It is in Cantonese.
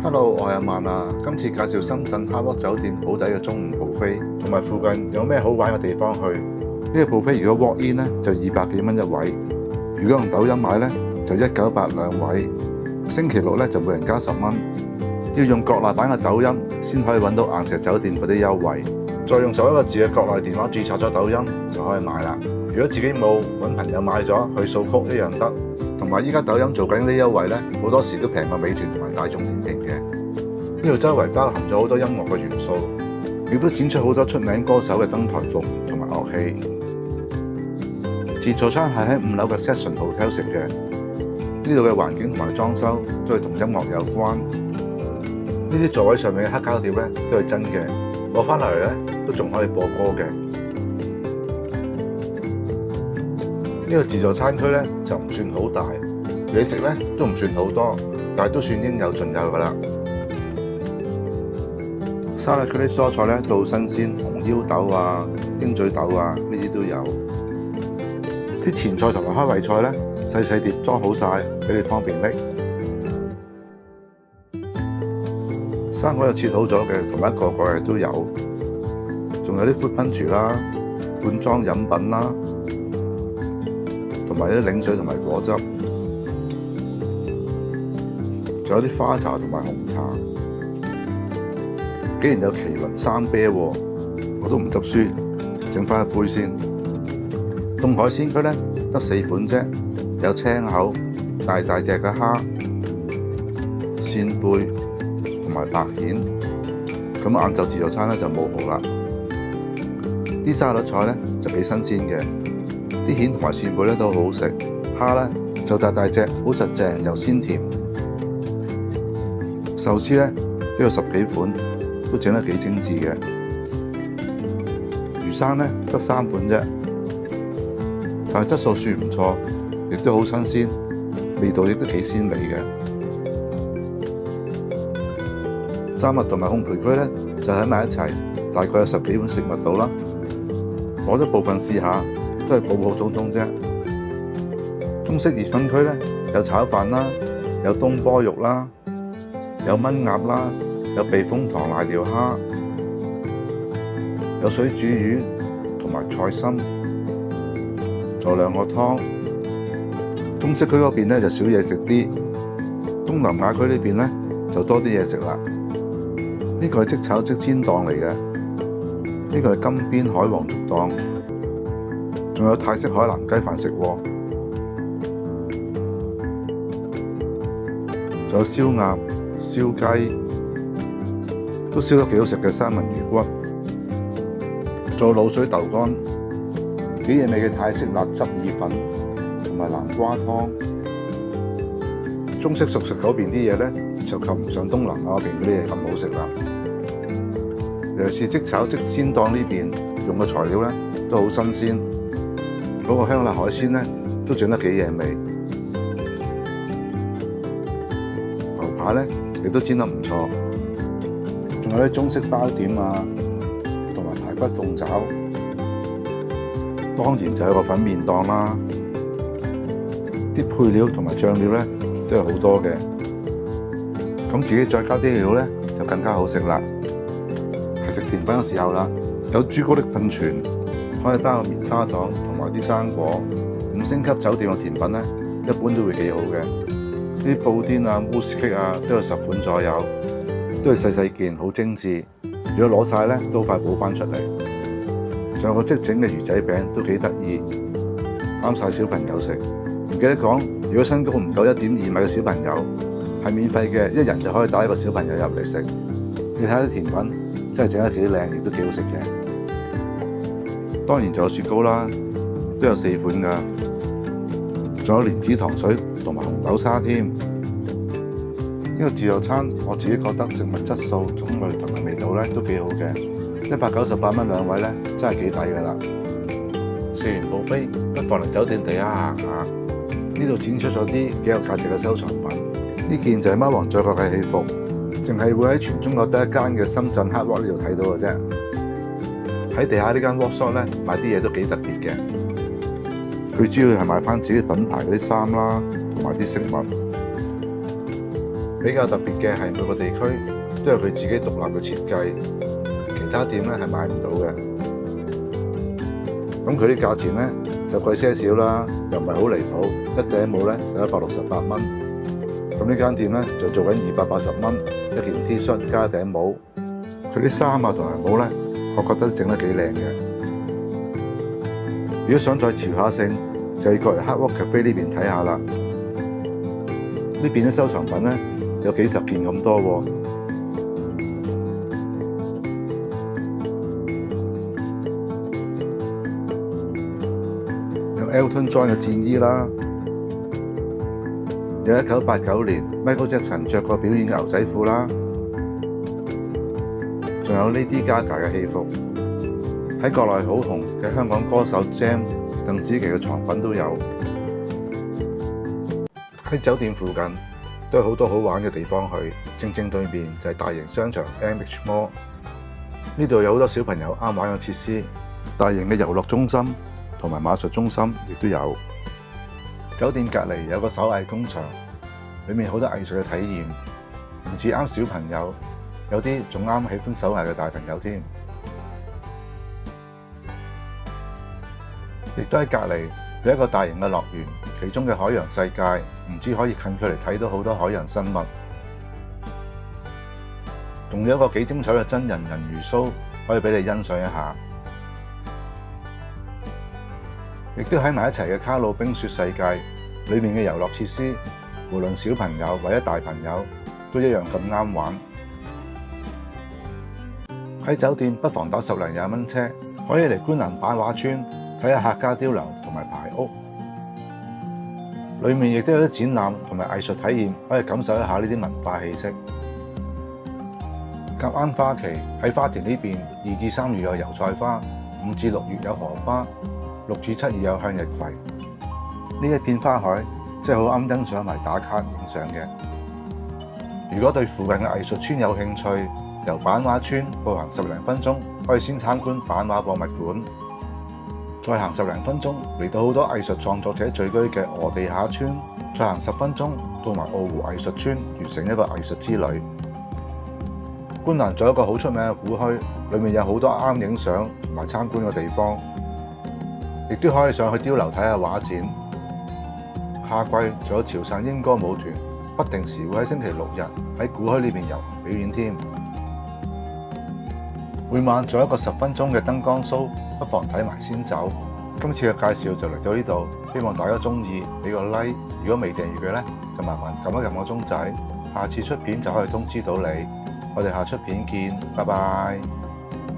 Hello，我係阿曼啊。今次介紹深圳 Hard Rock 酒店好抵嘅中午 buffet，同埋附近有咩好玩嘅地方去。呢個 buffet 如果 walk in 咧就200幾蚊一位，如果用抖音買咧就198兩位。星期六咧就每人加10蚊。要用國內版嘅抖音先可以揾到岩石酒店嗰啲優惠，再用11個字嘅國內電話註冊咗抖音就可以買啦。如果自己冇，揾朋友買咗去掃曲一樣得。同埋依家抖音做緊啲優惠咧，好多時都平過美團同埋大眾點評嘅。呢度周圍包含咗好多音樂嘅元素，亦都展出好多出名歌手嘅登台服同埋樂器。自助餐係喺5樓嘅 Session Hotel 食嘅，呢度嘅環境同埋裝修都係同音樂有關。呢啲座位上面嘅黑膠碟咧都係真嘅，攞翻嚟咧都仲可以播歌嘅。呢個自助餐區咧就唔算好大，嘢食咧都唔算好多，但係都算應有盡有㗎啦。沙律區啲蔬菜咧都好新鮮，紅腰豆啊、鷹嘴豆啊呢啲都有。啲前菜同埋開胃菜咧細細碟裝好晒，俾你方便拎。生果又切好咗嘅，同埋一個個嘅都有。仲有啲 fruit punch 啦、罐裝飲品啦。同埋啲檸水同埋果汁，仲有啲花茶同埋紅茶，竟然有麒麟生啤喎，我都唔執輸，整翻一杯先。凍海鮮區咧得4款啫，有青口、大隻嘅蝦、扇貝同埋白蜆。咁晏晝自助餐咧就冇好啦。啲沙律菜咧就幾新鮮嘅。啲蜆同埋扇貝咧都好好食，蝦咧就大隻，好實淨又鮮甜。壽司咧都有10幾款，都整得幾精緻嘅。魚生咧得3款啫，但係質素算唔錯，亦都好新鮮，味道亦都幾鮮美嘅。炸物同埋烘焙區咧就喺埋一齊，大概有10幾款食物到啦。攞咗部分試下。都係普普通通啫。中式熱粉區咧有炒飯啦，有東坡肉啦，有炆鴨啦，有避風塘瀨尿蝦，有水煮魚同埋菜心，仲有2個湯。中式區嗰邊咧就少嘢食啲，東南亞區呢邊咧就多啲嘢食啦。呢個係即炒即煎檔嚟嘅，呢個係金邊海皇族檔。仲有泰式海南雞飯食喎，仲有燒鴨、燒雞，都燒得幾好食嘅三文魚骨，仲有滷水豆乾，幾嘢味嘅泰式辣汁意粉，同埋南瓜湯。中式熟食嗰邊啲嘢咧，就及唔上東南亞嗰邊嗰啲嘢咁好食啦。尤其是即炒即煎檔呢邊用嘅材料咧，都好新鮮。嗰個香辣海鮮咧都整得幾嘢味，牛扒咧亦都煎得唔錯，仲有啲中式包點啊，同埋排骨鳳爪，當然就有個粉麵檔啦。啲配料同埋醬料咧都係好多嘅，咁自己再加啲料咧就更加好食啦。係食甜品嘅時候啦，有朱古力噴泉。可以包個棉花糖同埋啲生果。5星級酒店嘅甜品咧，一般都會幾好嘅。啲布甸啊、慕斯棘啊，都有10款左右，都係細件，好精緻。如果攞晒咧，都快補翻出嚟。仲有個即整嘅魚仔餅都幾得意，啱晒小朋友食。唔記得講，如果身高唔夠1.2米嘅小朋友，係免費嘅，一人就可以帶一個小朋友入嚟食。你睇下啲甜品，真係整得幾靚，亦都幾好食嘅。當然仲有雪糕啦，都有4款㗎，仲有蓮子糖水同埋紅豆沙添。呢個自助餐我自己覺得食物質素、種類同埋味道咧都幾好嘅，198蚊2位咧真係幾抵㗎啦。食完 buffet，不妨嚟酒店地下行下，呢度展出咗啲幾有價值嘅收藏品。呢件就係貓王再國嘅戲服，淨係會喺全中國得一間嘅深圳 Hard Rock 呢度睇到嘅啫。喺地下呢間 workshop 咧買啲嘢都幾特別嘅，佢主要係賣翻自己品牌嗰啲衫啦，同埋啲飾物。比較特別嘅係每個地區都有佢自己獨立嘅設計，其他店咧係買唔到嘅。咁佢啲價錢咧就貴些少啦，又唔係好離譜，一頂帽咧就168蚊。咁呢間店咧就做緊280蚊一件 T 恤加一頂帽。佢啲衫啊同埋帽咧，我覺得整得幾靚嘅。如果想再潮下性，就要過嚟 Hard Rock Cafe 呢邊睇下啦。呢邊啲收藏品咧有幾十件咁多喎。有 Elton John 嘅戰衣啦，有1989年 Michael Jackson 着過表演嘅牛仔褲啦，仲有 Lady Gaga 嘅戲服。喺國內好紅嘅香港歌手 Jam、鄧紫棋嘅藏品都有。喺酒店附近都有好多好玩嘅地方去，正對面就係大型商場 MH Mall。呢度有好多小朋友啱玩嘅設施，大型嘅遊樂中心同埋馬術中心亦都有。酒店隔離有個手藝工場，裏面好多藝術嘅體驗，唔止啱小朋友，有啲仲啱喜歡手藝嘅大朋友添。亦都喺隔離有一個大型嘅樂園，其中嘅海洋世界唔止可以近距離睇到好多海洋生物，仲有一個幾精彩嘅真人人魚 show 可以俾你欣賞一下。亦都喺埋一齊嘅卡魯冰雪世界，裏面嘅遊樂設施，無論小朋友或者大朋友都一樣咁啱玩。喺酒店不妨打10零20蚊車，可以嚟觀瀾版畫村睇下客家碉樓同埋排屋。裏面亦都有啲展覽同埋藝術體驗，可以感受一下呢啲文化氣息。夾啱花期喺花田呢邊，2至3月有油菜花，5至6月有荷花，6至7月有向日葵。呢一片花海真係好啱欣賞埋打卡影相嘅。如果對附近嘅藝術村有興趣，由版畫村步行10零分鐘，可以先參觀版畫博物館，再行10零分鐘嚟到好多藝術創作者聚居嘅鵝地下村，再行10分鐘到埋澳湖藝術村，完成一個藝術之旅。觀瀾仲有一個好出名嘅古墟，裏面有好多啱影相同埋參觀嘅地方，亦都可以上去碉樓睇下畫展。夏季仲有潮汕英歌舞團，不定時會喺星期6日喺古墟呢邊遊行表演添。每晚仲有一個10分鐘嘅燈光 show， 不妨睇埋先走。今次嘅介紹就嚟到呢度，希望大家鍾意，俾個 like。如果未訂閱嘅呢，就麻煩撳一撳個鐘仔，下次出片就可以通知到你。我哋下出片見，拜拜。